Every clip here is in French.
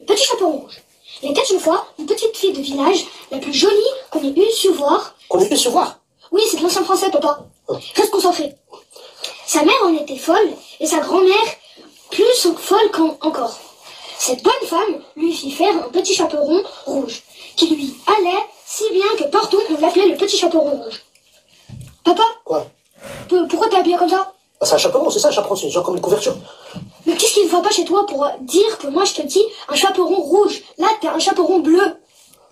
Le petit chaperon rouge. Il était une fois une petite fille de village, la plus jolie qu'on ait eu su voir. Qu'on ait pu se voir? Oui, c'est de l'ancien français, papa. Reste concentré. Sa mère en était folle, et sa grand-mère plus folle encore. Cette bonne femme lui fit faire un petit chaperon rouge, qui lui allait si bien que partout on l'appelait le petit chaperon rouge. Papa? Quoi? Pourquoi t'es habillé comme ça? Bah, c'est un chaperon, c'est ça un chaperon, c'est genre comme une couverture. Mais qu'est-ce qui ne va pas chez toi pour dire que moi je te dis un chaperon rouge? Là, t'es un chaperon bleu.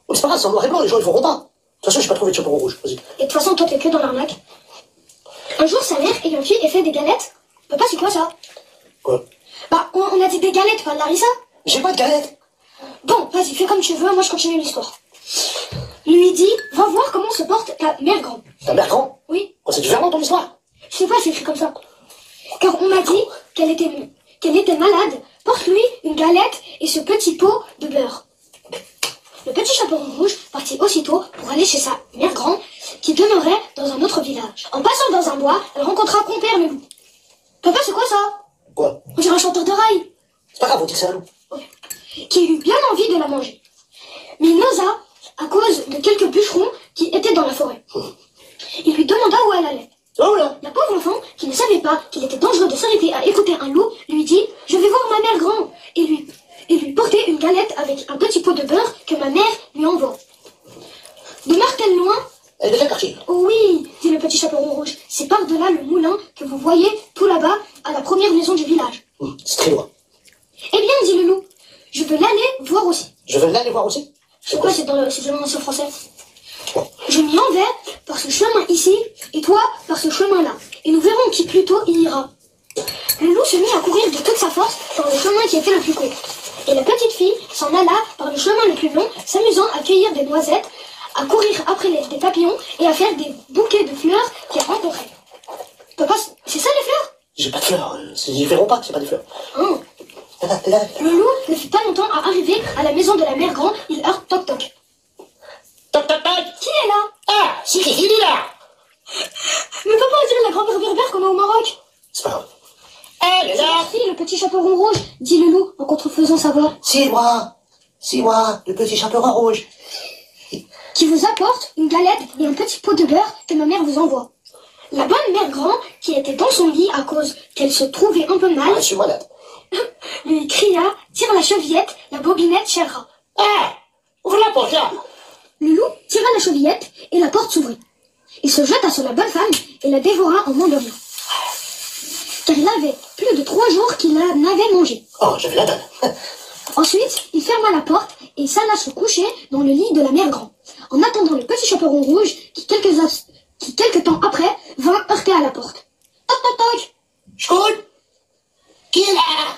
Oh, c'est pas grave, c'est en noir et blanc, les gens ils verront pas. De toute façon, j'ai pas trouvé de chaperon rouge, vas-y. Et de toute façon, toi t'es que dans l'arnaque. Un jour, sa mère ayant fait et fait des galettes. Papa, c'est quoi ça? Quoi? Bah, on a dit des galettes, pas de Larissa. J'ai pas de galette. Bon, vas-y, fais comme tu veux, moi je continue l'histoire. Lui dit, va voir comment se porte ta mère grande. Ta mère grand? Oui, Oh, c'est du Verlan ton histoire? je sais pas, c'est écrit comme ça. Car on m'a dit qu'elle était malade. Porte-lui une galette et ce petit pot de beurre. Le petit chaperon rouge partit aussitôt pour aller chez sa mère grande qui demeurait dans un autre village. En passant dans un bois, elle rencontra compère le loup. Papa, c'est quoi ça? Quoi? On dirait un chanteur de rail. C'est pas grave, on dit que c'est un loup. Qui eut bien envie de la manger. Mais il n'osa à cause de quelques bûcherons qui étaient dans la forêt. Il lui demanda où elle allait. Oh là! La pauvre enfant, qui ne savait pas qu'il était dangereux de s'arrêter à écouter un loup, lui dit « Je vais voir ma mère grand » et lui porter une galette avec un petit pot de beurre que ma mère lui envoie. Demeure-t-elle loin? Elle est de quel quartier? Oh oui, dit le petit chaperon rouge, c'est par-delà le moulin que vous voyez tout là-bas à la première maison du village. C'est très loin. Eh bien, dit le loup, je veux l'aller voir aussi. Je veux l'aller voir aussi? C'est quoi, c'est dans l'ancien français? Je m'y en vais par ce chemin ici, et toi par ce chemin-là. Et nous verrons qui plutôt y ira. Le loup se mit à courir de toute sa force par le chemin qui était le plus court. Et la petite fille s'en alla par le chemin le plus long, s'amusant à cueillir des noisettes, à courir après des papillons et à faire des bouquets de fleurs qu'elle rencontrait. Papa, c'est ça les fleurs? J'ai pas de fleurs, ils verront pas que c'est pas des fleurs. Oh. Le loup ne fut pas longtemps à arriver à la maison de la mère grand, il heurte toc toc. Toc toc toc! Qui est là? Ah! C'est qui est là? Mais papa, on dirait la grand-mère berbère qu'on a au Maroc. C'est pas grave. Elle est C'est là! la fille, le petit chaperon rouge, dit le loup en contrefaisant sa voix. C'est moi, le petit chaperon rouge. Qui vous apporte une galette et un petit pot de beurre que ma mère vous envoie. La bonne mère grand, qui était dans son lit à cause qu'elle se trouvait un peu mal, Je suis malade. lui cria, tire la chevillette, la bobinette chèvera. Ah! Ouvre la porte, là! Le loup tira la chevillette et la porte s'ouvrit. Il se jeta sur la bonne femme et la dévora en mordant. Car il avait plus de 3 jours qu'il n'avait mangé. Oh, j'avais la dalle. Ensuite, il ferma la porte et s'alla se coucher dans le lit de la mère grand, en attendant le petit chaperon rouge qui, quelques temps après, vint heurter à la porte. Toc toc toc! Ch'coute! Qui est là?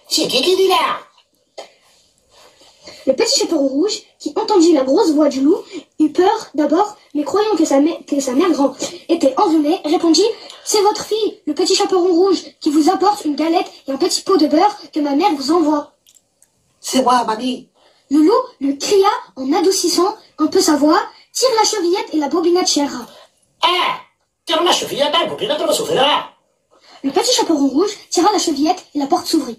C'est qui dit là? Le petit chaperon rouge, qui entendit la grosse voix du loup, eut peur d'abord, mais croyant que sa mère grand était enrhumée, répondit « C'est votre fille, le petit chaperon rouge, qui vous apporte une galette et un petit pot de beurre que ma mère vous envoie. » C'est moi, mamie. Le loup lui cria en adoucissant un peu sa voix « Tire la chevillette et la bobinette chère. » Ah! Tire la chevillette, la bobinette, on va sauver là. Le petit chaperon rouge tira la chevillette et la porte s'ouvrit.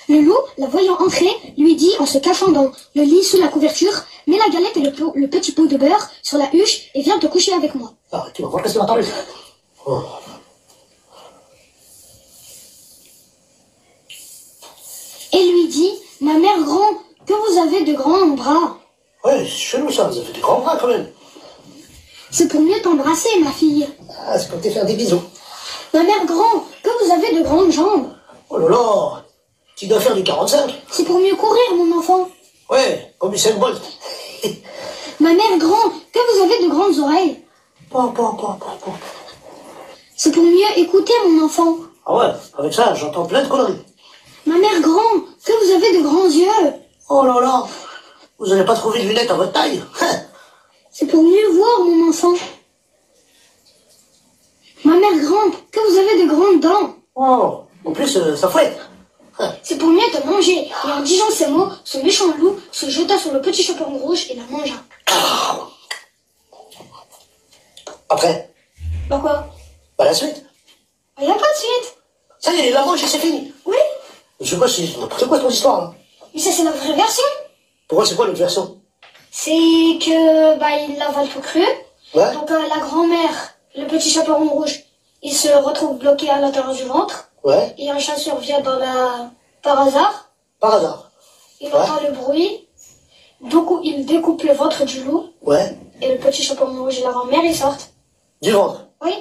Le loup, la voyant entrer, lui dit en se cachant dans le lit sous la couverture « Mets la galette et le petit pot de beurre sur la huche et viens te coucher avec moi. » Ah, tu vas voir qu'est-ce qu'il va t'arriver. Oh. Et lui dit « Ma mère grand, que vous avez de grands bras. » Ouais, c'est chelou ça, vous avez des grands bras quand même. C'est pour mieux t'embrasser, ma fille. Ah, c'est comme te faire des bisous. Ma mère grand, que vous avez de grandes jambes. Oh là là, tu dois faire du 45. C'est pour mieux courir, mon enfant. Ouais, comme Usain Bolt. Ma mère grand, que vous avez de grandes oreilles. Bon. C'est pour mieux écouter, mon enfant. Ah ouais, avec ça, j'entends plein de conneries. Ma mère grand, que vous avez de grands yeux. Oh là là, vous n'avez pas trouvé de lunettes à votre taille. C'est pour mieux voir, mon enfant. Ma mère grand, que vous avez de grandes dents. Oh, en plus, ça fouette. C'est pour mieux te manger. Et en disant ces mots, ce méchant loup se jeta sur le petit chaperon rouge et la mangea. Après, Bah quoi? bah la suite. Il n'y a pas de suite. Ça y est, la manche, c'est fini. Oui? Je sais pas, c'est n'importe quoi ton histoire, là. Mais ça, c'est la vraie version. Pourquoi c'est quoi l'autre version? C'est que, il l'avale tout cru. Ouais. Donc, la grand-mère, le petit chaperon rouge, il se retrouve bloqué à l'intérieur du ventre. Ouais. Et un chasseur vient par hasard. Par hasard. Il entend le bruit. Donc, il découpe le ventre du loup. Ouais. Et le petit chaperon rouge et la grand-mère, ils sortent. Du ventre. Oui.